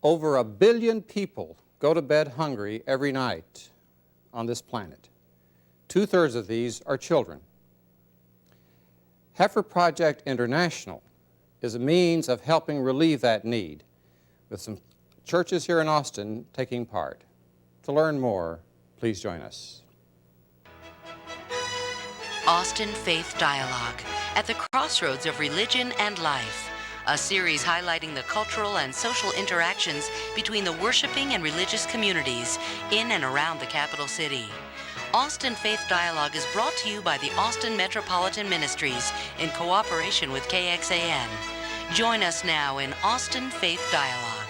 Over 1 billion people go to bed hungry every night on this planet. 2/3 of these are children. Heifer Project International is a means of helping relieve that need, with some churches here in Austin taking part. To learn more, please join us. Austin Faith Dialogue, at the crossroads of religion and life. A series highlighting the cultural and social interactions between the worshiping and religious communities in and around the capital city. Austin Faith Dialogue is brought to you by the Austin Metropolitan Ministries in cooperation with KXAN. Join us now in Austin Faith Dialogue.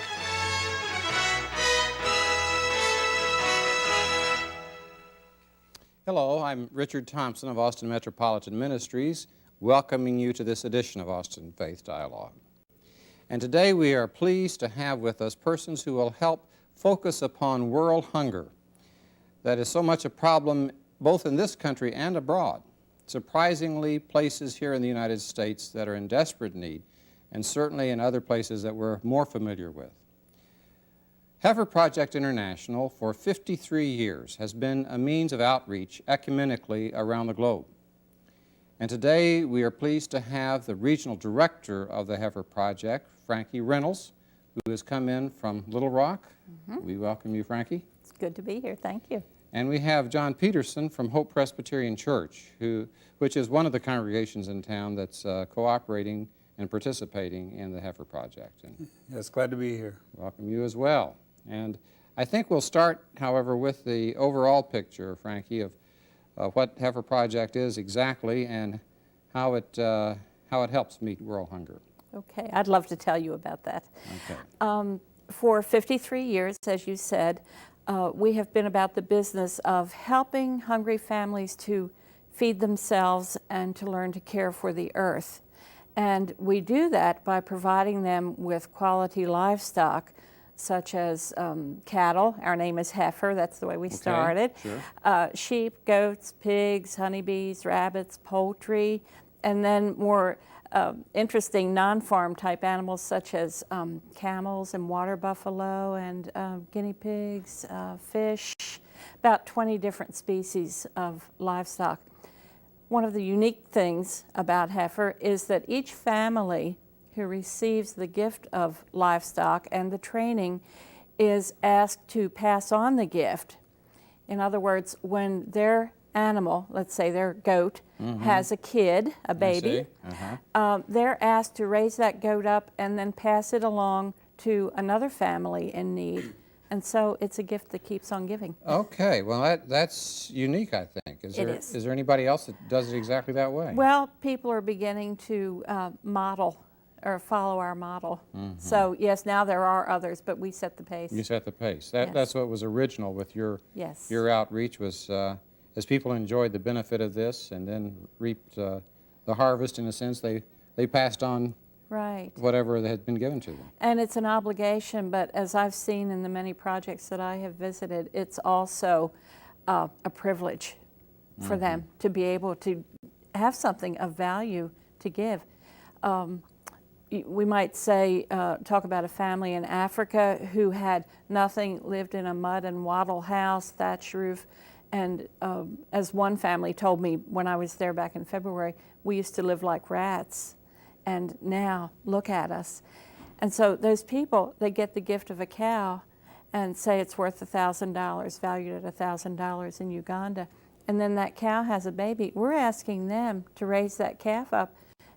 Hello, I'm Richard Thompson of Austin Metropolitan Ministries, welcoming you to this edition of Austin Faith Dialogue. And today we are pleased to have with us persons who will help focus upon world hunger. That is so much a problem both in this country and abroad. Surprisingly, places here in the United States that are in desperate need, and certainly in other places that we're more familiar with. Heifer Project International for 53 years has been a means of outreach ecumenically around the globe. And today we are pleased to have the regional director of the Heifer Project, Frankie Reynolds, who has come in from Little Rock. We welcome you, Frankie. It's good to be here. Thank you. And we have John Peterson from Hope Presbyterian Church, which is one of the congregations in town that's cooperating and participating in the Heifer Project. And yes, glad to be here. Welcome you as well. And I think we'll start, however, with the overall picture, Frankie, of what Heifer Project is exactly and how it helps meet world hunger. Okay, I'd love to tell you about that. Okay. For 53 years, as you said, we have been about the business of helping hungry families to feed themselves and to learn to care for the earth. And we do that by providing them with quality livestock, such as cattle. Our name is Heifer, that's the way we started. Sure. Sheep, goats, pigs, honeybees, rabbits, poultry, and then more interesting non-farm type animals such as camels and water buffalo and guinea pigs, fish, about 20 different species of livestock. One of the unique things about Heifer is that each family who receives the gift of livestock and the training is asked to pass on the gift. In other words, when their animal, let's say their goat, has a kid, a baby, they're asked to raise that goat up and then pass it along to another family in need. And so it's a gift that keeps on giving. Okay, well that's unique, I think. Is there anybody else that does it exactly that way? Well, people are beginning to model or follow our model. So yes, now there are others, but we set the pace. You set the pace. Yes. That's what was original with your outreach was as people enjoyed the benefit of this and then reaped the harvest in a sense, they passed on whatever that had been given to them. And it's an obligation, but as I've seen in the many projects that I have visited, it's also a privilege for them to be able to have something of value to give. We might say, talk about a family in Africa who had nothing, lived in a mud and wattle house, thatch roof, and as one family told me when I was there back in February, we used to live like rats, and now look at us. And so those people, they get the gift of a cow and say it's worth $1,000, valued at $1,000 in Uganda, and then that cow has a baby. We're asking them to raise that calf up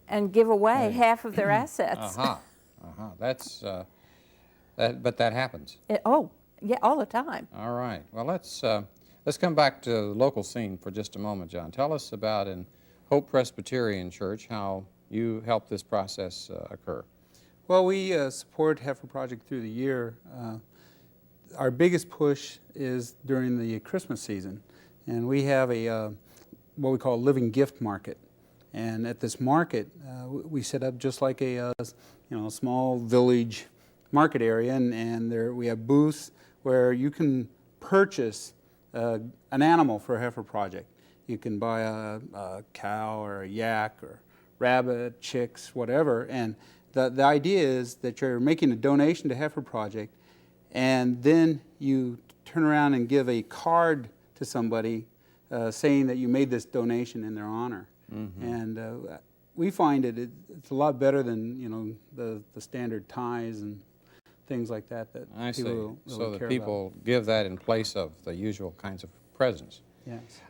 and give away half of their assets. That's, but that happens. Oh, yeah, all the time. All right. Well, let's come back to the local scene for just a moment, John. Tell us about in Hope Presbyterian Church how you helped this process occur. Well, we support Heifer Project through the year. Our biggest push is during the Christmas season, and we have a what we call a living gift market. And at this market, we set up just like a small village market area, and there we have booths where you can purchase an animal for a Heifer Project. You can buy a cow or a yak or rabbit, chicks, whatever, and the idea is that you're making a donation to Heifer Project, and then you turn around and give a card to somebody saying that you made this donation in their honor. And we find it's a lot better than, you know, the standard ties and things like that I see. people So really that care people give that in place of the usual kinds of presents. Yes.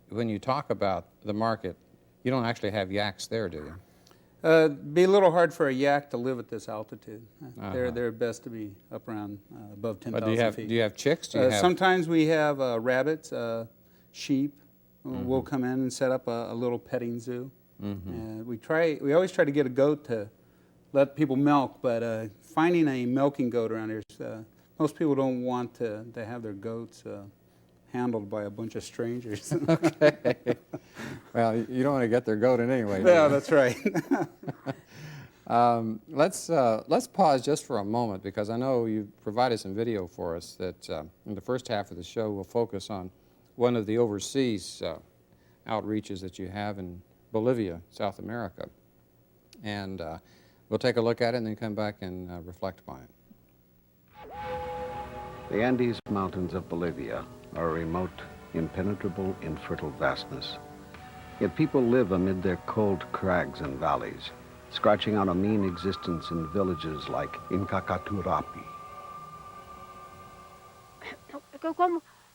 When you talk about the market, you don't actually have yaks there, do you? Be a little hard for a yak to live at this altitude. They're best to be up around above 10,000 feet. Do you have chicks? Do you have... Sometimes we have rabbits, sheep. We'll come in and set up a little petting zoo. We always try to get a goat to let people milk, but finding a milking goat around here, most people don't want to have their goats handled by a bunch of strangers. Okay. Well, you don't want to get their goat in anyway. Yeah, that's right. Let's pause just for a moment, because I know you provided some video for us that in the first half of the show will focus on one of the overseas outreaches that you have in Bolivia, South America. And we'll take a look at it and then come back and reflect upon it. The Andes Mountains of Bolivia are a remote, impenetrable, infertile vastness. Yet people live amid their cold crags and valleys, scratching out a mean existence in villages like Incacaturapi.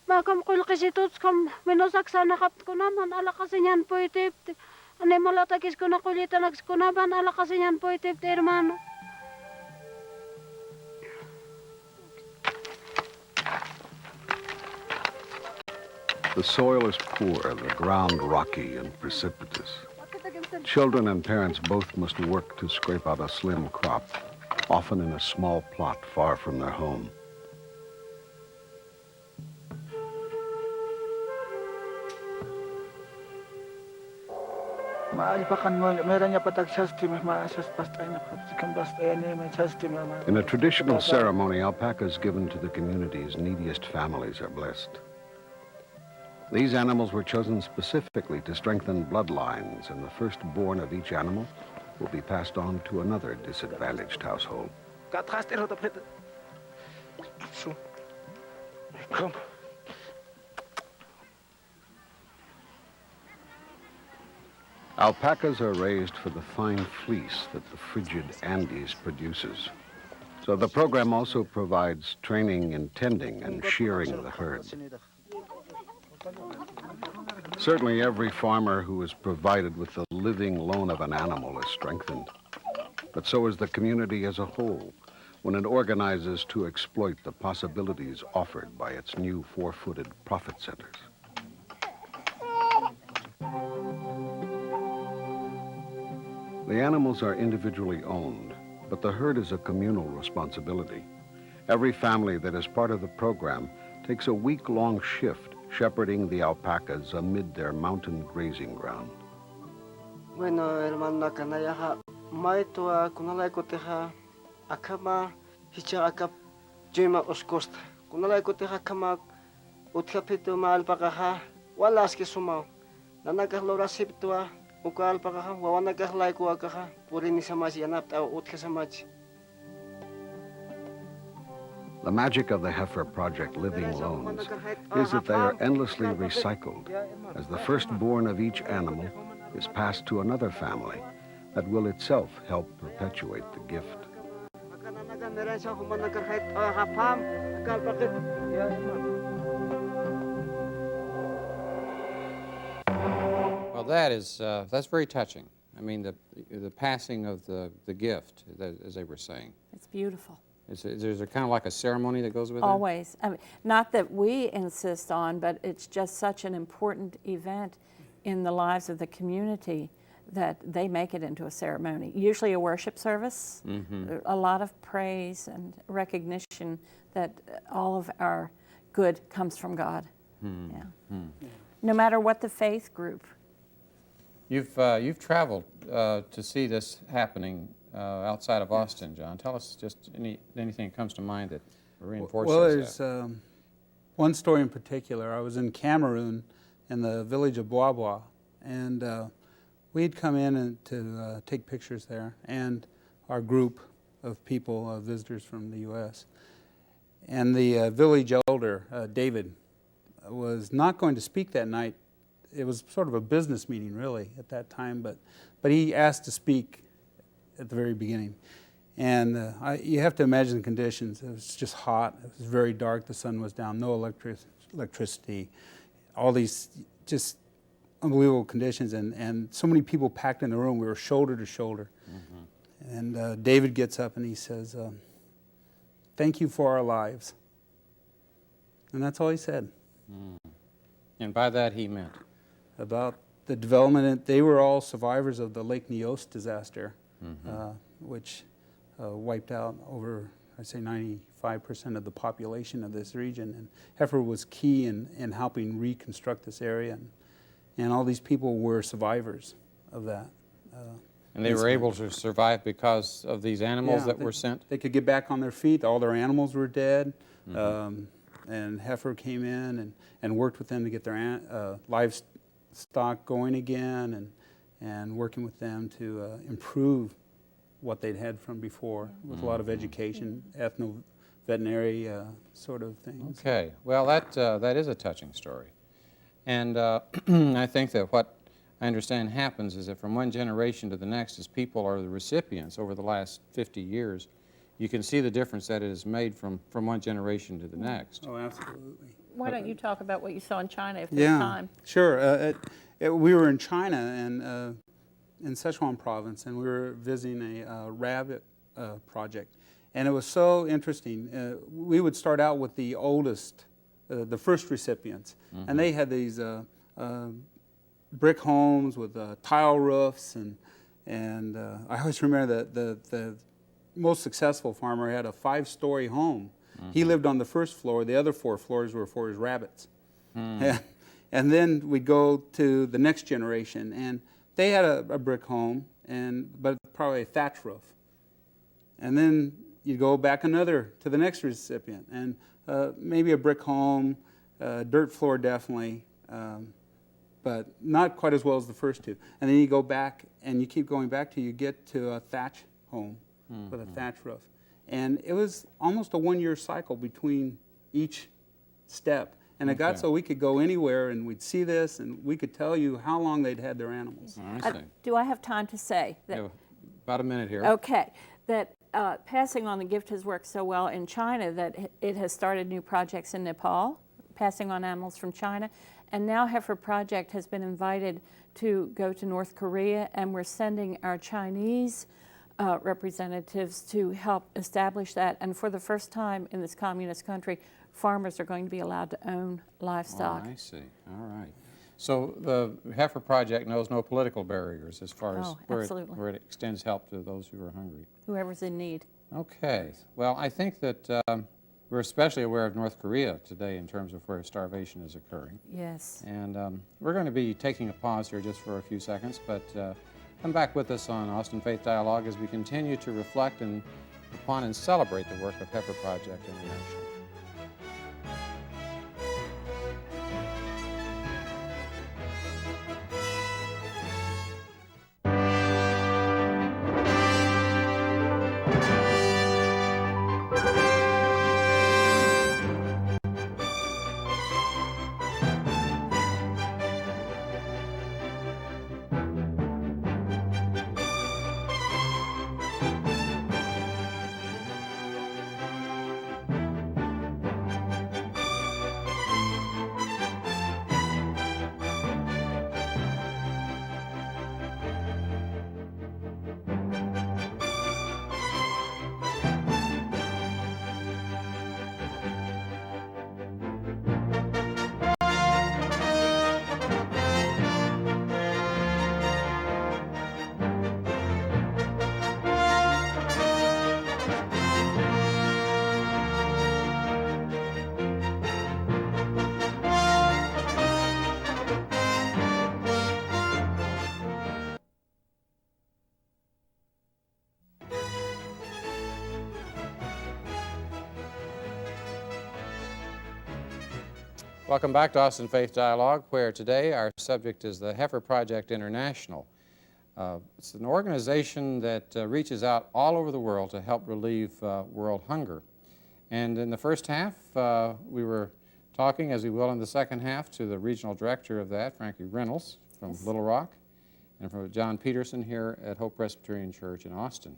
Makam kulkisitot kam menosaksana kap kunaman ala kasinyan poitip ane malatakis kuna kulita nags kunaban ala kasinyan poitip hermano. The soil is poor, the ground rocky and precipitous. Children and parents both must work to scrape out a slim crop, often in a small plot far from their home. In a traditional ceremony, alpacas given to the community's neediest families are blessed. These animals were chosen specifically to strengthen bloodlines, and the firstborn of each animal will be passed on to another disadvantaged household. Alpacas are raised for the fine fleece that the frigid Andes produces. So the program also provides training in tending and shearing the herd. Certainly every farmer who is provided with the living loan of an animal is strengthened. But so is the community as a whole when it organizes to exploit the possibilities offered by its new four-footed profit centers. The animals are individually owned, but the herd is a communal responsibility. Every family that is part of the program takes a week-long shift shepherding the alpacas amid their mountain grazing ground. Bueno, hermano, kanaya maito kunalay ko teha akama hicha akap jema oskost. Kunalay ko teha kama utkapito ma alpaca ha walas ke sumao. Nanaka lora siptua uka alpaca ha wawana kahlay ko akaha purini samasi yanap ta utka samaj. The magic of the Heifer Project Living Loans is that they are endlessly recycled, as the firstborn of each animal is passed to another family that will itself help perpetuate the gift. Well, that's very touching. I mean, the passing of the gift, as they were saying. It's beautiful. Is there kind of like a ceremony that goes with it? Always. I mean, not that we insist on, but it's just such an important event in the lives of the community that they make it into a ceremony. Usually a worship service, a lot of praise and recognition that all of our good comes from God. No matter what the faith group. You've traveled to see this happening outside of Austin, John. Tell us just anything that comes to mind that reinforces that. Well, there's one story in particular. I was in Cameroon in the village of Bois, and we'd come in to take pictures there, and our group, of people, visitors from the U.S. And the village elder, David, was not going to speak that night. It was sort of a business meeting, really, at that time, but he asked to speak at the very beginning. And you have to imagine the conditions. It was just hot. It was very dark. The sun was down. No electricity. All these just unbelievable conditions, and so many people packed in the room. We were shoulder to shoulder. Mm-hmm. And David gets up and he says, "Thank you for our lives." And that's all he said. Mm. And by that he meant? About the development. They were all survivors of the Lake Neos disaster, mm-hmm. Which wiped out over, I'd say, 95% of the population of this region. And Heifer was key in helping reconstruct this area. And all these people were survivors of that. And they were able to survive because of these animals that were sent? They could get back on their feet. All their animals were dead. Mm-hmm. And Heifer came in and worked with them to get their livestock going again, and working with them to improve what they'd had from before, with a lot of education, ethno-veterinary sort of things. Okay. Well, that is a touching story. And I think that what I understand happens is that from one generation to the next, as people are the recipients over the last 50 years, you can see the difference that it has made from one generation to the next. Oh, absolutely. Why don't you talk about what you saw in China if there's time? Sure. We were in China and in Sichuan province, and we were visiting a rabbit project. And it was so interesting. We would start out with the oldest, the first recipients, mm-hmm. and they had these brick homes with tile roofs, and I always remember the most successful farmer had a 5-story home. Mm-hmm. He lived on the first floor. The other 4 floors were for his rabbits. Mm. And then we'd go to the next generation, and they had a brick home, but probably a thatch roof. And then you go back to the next recipient, and maybe a brick home, dirt floor definitely, but not quite as well as the first two. And then you go back, and you keep going back till you get to a thatch home, mm-hmm. with a thatch roof. And it was almost a 1-year cycle between each step. And it got so we could go anywhere and we'd see this and we could tell you how long they'd had their animals. Do I have time to say that? About a minute here. Okay. That passing on the gift has worked so well in China that it has started new projects in Nepal, passing on animals from China. And now Heifer Project has been invited to go to North Korea, and we're sending our Chinese representatives to help establish that. And for the first time in this communist country, farmers are going to be allowed to own livestock. Oh, I see. All right. So the Heifer Project knows no political barriers as far as where it extends help to those who are hungry. Whoever's in need. Okay. Well, I think that we're especially aware of North Korea today in terms of where starvation is occurring. Yes. And we're going to be taking a pause here just for a few seconds, but come back with us on Austin Faith Dialogue as we continue to reflect upon and celebrate the work of Heifer Project International. Welcome back to Austin Faith Dialogue, where today our subject is the Heifer Project International. It's an organization that reaches out all over the world to help relieve world hunger. And in the first half, we were talking, as we will in the second half, to the regional director of that, Frankie Reynolds from Little Rock, and from John Peterson here at Hope Presbyterian Church in Austin.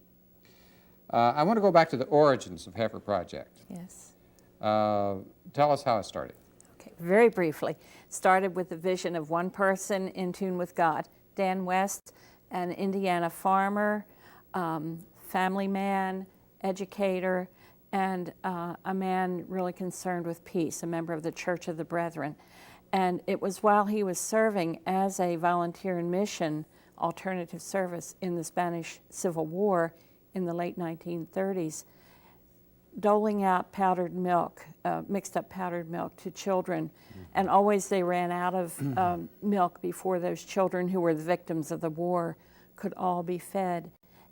I want to go back to the origins of Heifer Project. Yes. Tell us how it started. Okay, very briefly. Started with the vision of one person in tune with God, Dan West, an Indiana farmer, family man, educator, and a man really concerned with peace, a member of the Church of the Brethren. And it was while he was serving as a volunteer in mission, alternative service in the Spanish Civil War in the late 1930s, doling out powdered milk, mixed up powdered milk to children. And always they ran out of milk before those children who were the victims of the war could all be fed.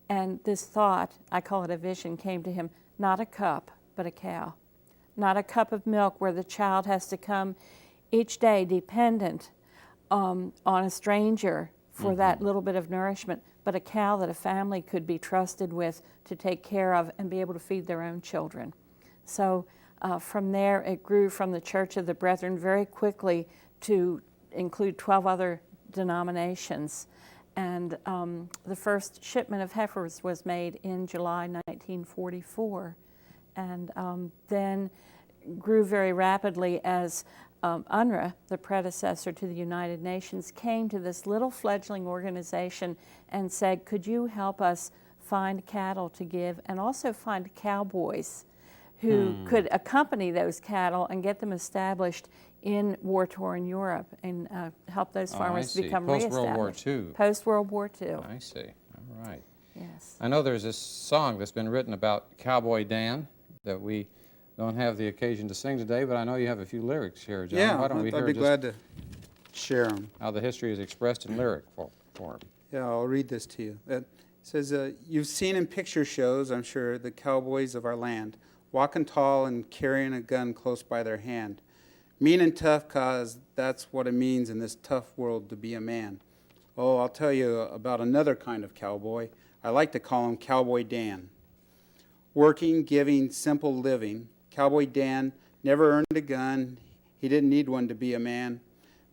And this thought, I call it a vision, came to him, not a cup, but a cow. Not a cup of milk where the child has to come each day dependent on a stranger for that little bit of nourishment, but a cow that a family could be trusted with to take care of and be able to feed their own children. So from there, it grew from the Church of the Brethren very quickly to include 12 other denominations. And the first shipment of heifers was made in July 1944, and then grew very rapidly as UNRWA, the predecessor to the United Nations, came to this little fledgling organization and said, could you help us find cattle to give and also find cowboys who could accompany those cattle and get them established in war-torn Europe and help those farmers become reestablished. Post-World War II. Post-World War II. I see. All right. Yes. I know there's this song that's been written about Cowboy Dan that we don't have the occasion to sing today, but I know you have a few lyrics here, John. Yeah, Why don't we I'd hear be just glad to share them. how the history is expressed in lyric form? Yeah, I'll read this to you. It says, you've seen in picture shows, I'm sure, the cowboys of our land, walking tall and carrying a gun close by their hand. Mean and tough, 'cause that's what it means in this tough world to be a man. Oh, I'll tell you about another kind of cowboy. I like to call him Cowboy Dan. Working, giving, simple living. Cowboy Dan never earned a gun. He didn't need one to be a man.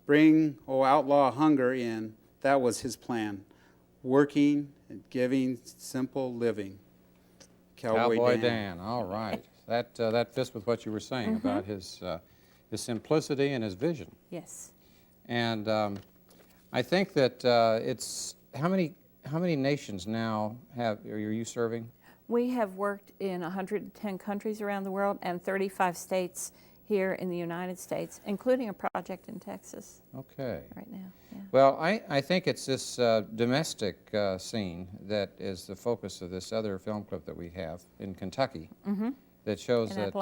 Bring, outlaw hunger in. That was his plan. Working and giving, simple living. Cowboy Dan. All right. That fits with what you were saying about his simplicity and his vision. Yes. And I think that it's how many nations now are you serving? We have worked in 110 countries around the world and 35 states here in the United States, including a project in Texas. Okay. Right now. Yeah. Well, I think it's this domestic scene that is the focus of this other film clip that we have in Kentucky that shows that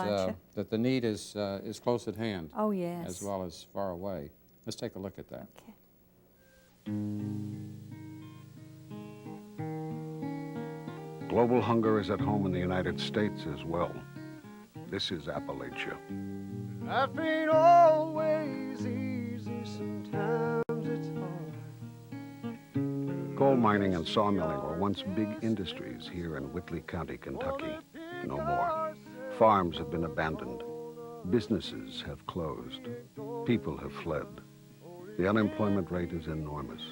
the need is close at hand. Oh, yes. As well as far away. Let's take a look at that. Okay. Global hunger is at home in the United States as well. This is Appalachia. Life ain't always easy, sometimes it's hard. Coal mining and sawmilling were once big industries here in Whitley County, Kentucky. No more. Farms have been abandoned. Businesses have closed. People have fled. The unemployment rate is enormous.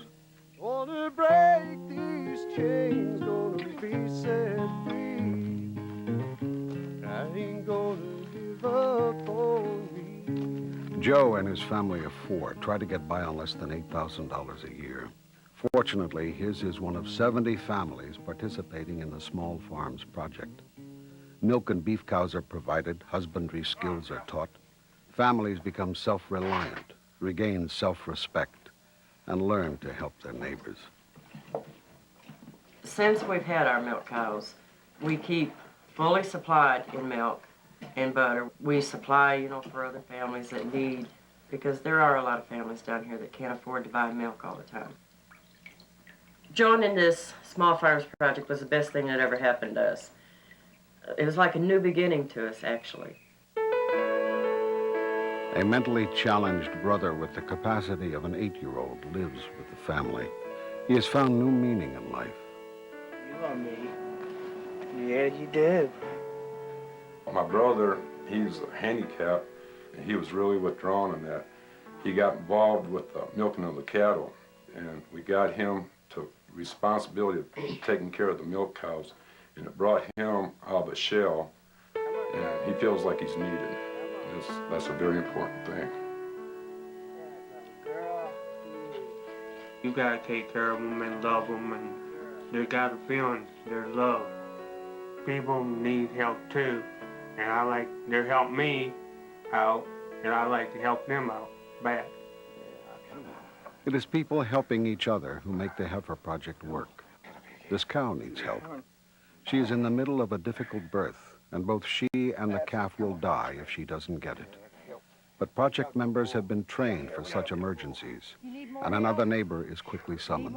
Gonna break these chains, gonna be set free. I ain't gonna give up on me. Joe and his family of 4 try to get by on less than $8,000 a year. Fortunately, his is one of 70 families participating in the Small Farms Project. Milk and beef cows are provided, husbandry skills are taught. Families become self-reliant, regain self-respect, and learn to help their neighbors. Since we've had our milk cows, we keep fully supplied in milk and butter. We supply, for other families that need, because there are a lot of families down here that can't afford to buy milk all the time. Joining this Small Farms Project was the best thing that ever happened to us. It was like a new beginning to us, actually. A mentally challenged brother with the capacity of an 8-year-old lives with the family. He has found new meaning in life. You love me. Yeah, you do. My brother, he's handicapped, and he was really withdrawn in that. He got involved with the milking of the cattle, and we got him to responsibility of taking care of the milk cows, and it brought him out of the shell, and he feels like he's needed. That's a very important thing. You gotta take care of them and love them, and they gotta feel their love. People need help too, and they help me out, and I like to help them out back. It is people helping each other who make the Heifer Project work. This cow needs help. She is in the middle of a difficult birth, and both she and the calf will die if she doesn't get it. But project members have been trained for such emergencies, and another neighbor is quickly summoned.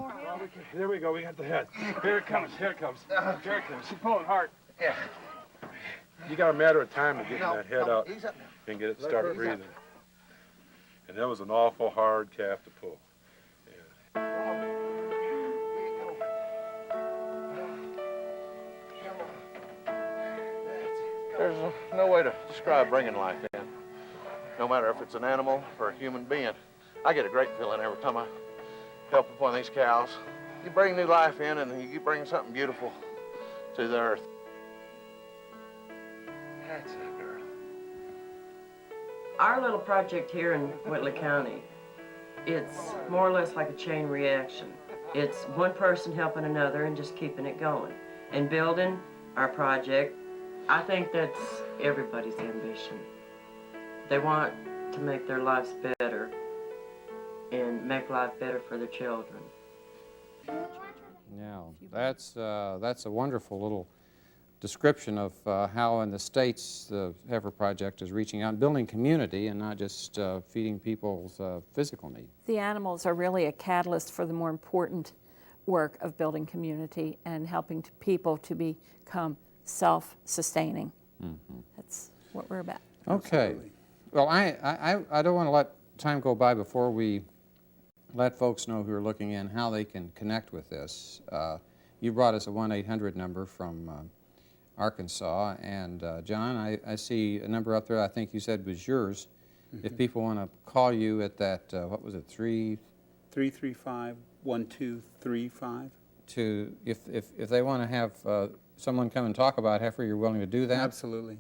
There we go, we got the head. Here it comes, here it comes. Here it comes. She's pulling hard. Yeah. You got a matter of time to get that head out and get it started breathing. And that was an awful hard calf to pull. There's no way to describe bringing life in, no matter if it's an animal or a human being. I get a great feeling every time I help one of these cows. You bring new life in, and you bring something beautiful to the earth. That's a girl. Our little project here in Whitley County, it's more or less like a chain reaction. It's one person helping another and just keeping it going. And building our project, I think that's everybody's ambition. They want to make their lives better and make life better for their children. Yeah, that's a wonderful little description of how in the States the Heifer Project is reaching out and building community and not just feeding people's physical needs. The animals are really a catalyst for the more important work of building community and helping people to become self-sustaining. Mm-hmm. That's what we're about. Okay. Absolutely. Well, I don't want to let time go by before we let folks know who are looking in how they can connect with this. You brought us a 1-800 number from Arkansas, and John, I see a number up there I think you said was yours. Mm-hmm. If people want to call you at that, what was it, 335-1235. If they want to have someone come and talk about heifer, you're willing to do that? Absolutely.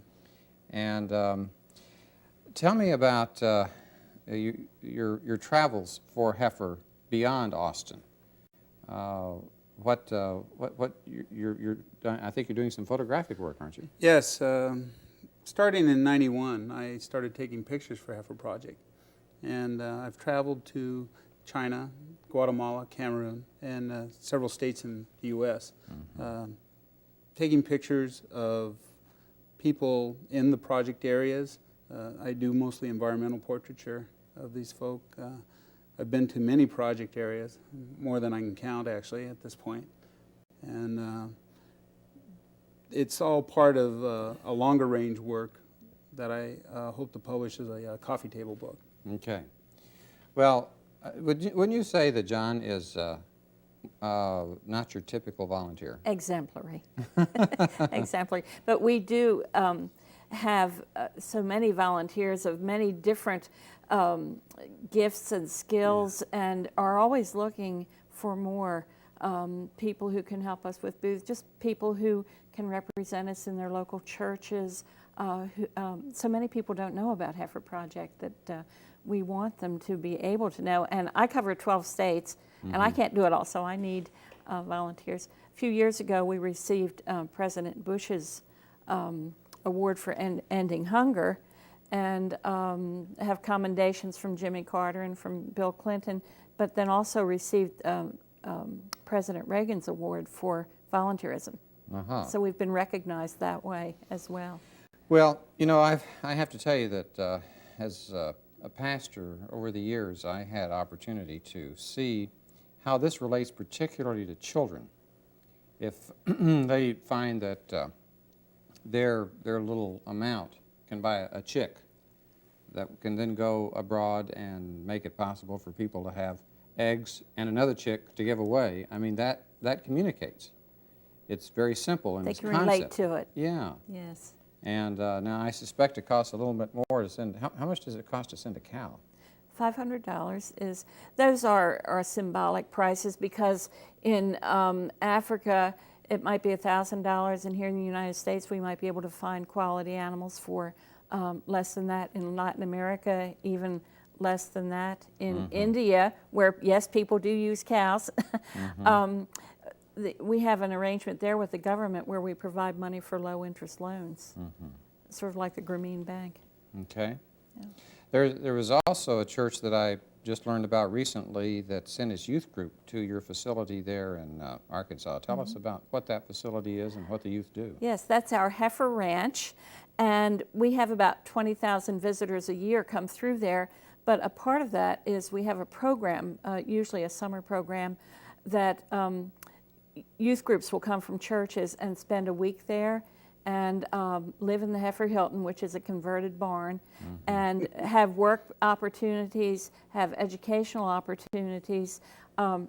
And tell me about your travels for heifer beyond Austin. What you're I think you're doing some photographic work, aren't you? Yes. Starting in '91, I started taking pictures for Heifer Project, and I've traveled to China, Guatemala, Cameroon, and several states in the U.S. Mm-hmm. Taking pictures of people in the project areas. I do mostly environmental portraiture of these folk. I've been to many project areas, more than I can count actually at this point. And it's all part of a longer range work that I hope to publish as a coffee table book. Okay. Well, wouldn't you say that John is not your typical volunteer? Exemplary. Exemplary. But we do have so many volunteers of many different gifts and skills, and are always looking for more people who can help us with booths, just people who can represent us in their local churches. So many people don't know about Heifer Project that we want them to be able to know. And I cover 12 states, and I can't do it all, so I need volunteers. A few years ago, we received President Bush's award for ending hunger, and have commendations from Jimmy Carter and from Bill Clinton, but then also received President Reagan's award for volunteerism. Uh-huh. So we've been recognized that way as well. Well, you know, I have to tell you that as a pastor over the years, I had opportunity to see how this relates particularly to children. If they find that their little amount can buy a chick that can then go abroad and make it possible for people to have eggs, and another chick to give away. I mean, that communicates. It's very simple in They its can concept. relate to it. Yeah. Yes. And now I suspect it costs a little bit more to send. How much does it cost to send a cow? $500 is, those are symbolic prices, because in Africa it might be $1,000, and here in the United States we might be able to find quality animals for less than that. In Latin America, even less than that. In India, where yes, people do use cows, we have an arrangement there with the government where we provide money for low interest loans, sort of like the Grameen Bank. Okay. Yeah. There was also a church that I just learned about recently that sent its youth group to your facility there in Arkansas. Tell us about what that facility is and what the youth do. Yes, that's our Heifer Ranch, and we have about 20,000 visitors a year come through there. But a part of that is we have a program, usually a summer program, that youth groups will come from churches and spend a week there and live in the Heifer Hilton, which is a converted barn, and have work opportunities, have educational opportunities,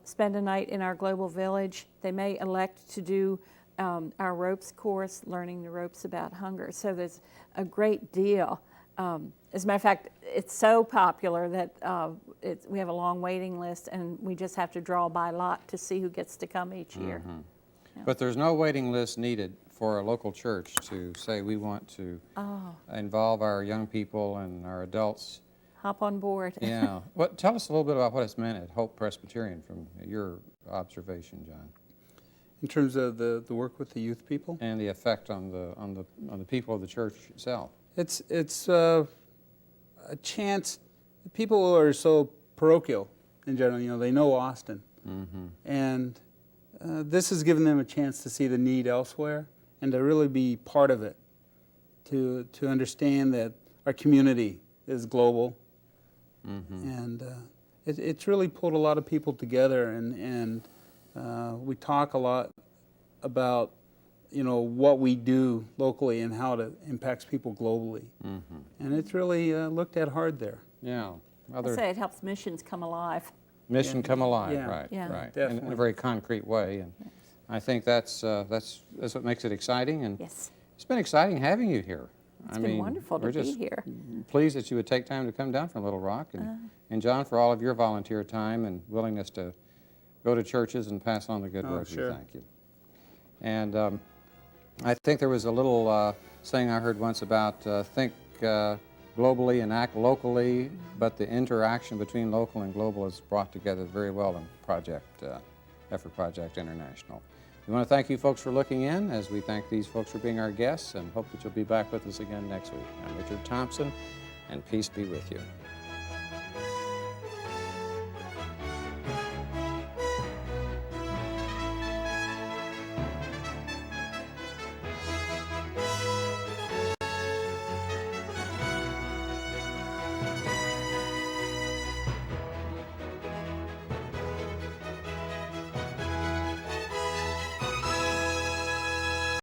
spend a night in our global village. They may elect to do our ropes course, learning the ropes about hunger. So there's a great deal. As a matter of fact, it's so popular that we have a long waiting list, and we just have to draw by lot to see who gets to come each year. Yeah. But there's no waiting list needed for a local church to say we want to involve our young people and our adults. Hop on board. Yeah. Tell us a little bit about what it's meant at Hope Presbyterian from your observation, John. In terms of the work with the youth people? And the effect on the people of the church itself. It's a chance. People are so parochial in general. You know, they know Austin, and this has given them a chance to see the need elsewhere and to really be part of it, to understand that our community is global, and it's really pulled a lot of people together, and we talk a lot about, you know, what we do locally and how it impacts people globally, and it's really looked at hard there. Yeah. I say it helps missions come alive. Mission come alive, Yeah. right, Yeah. right, Definitely. in a very concrete way, and I think that's what makes it exciting. And Yes. it's been exciting having you here. It's been wonderful to we're be just here. pleased that you would take time to come down from Little Rock, and John, for all of your volunteer time and willingness to go to churches and pass on the good word. Sure. We thank you. And I think there was a little saying I heard once about think globally and act locally, but the interaction between local and global is brought together very well in Heifer Project International. We want to thank you folks for looking in, as we thank these folks for being our guests, and hope that you'll be back with us again next week. I'm Richard Thompson, and peace be with you.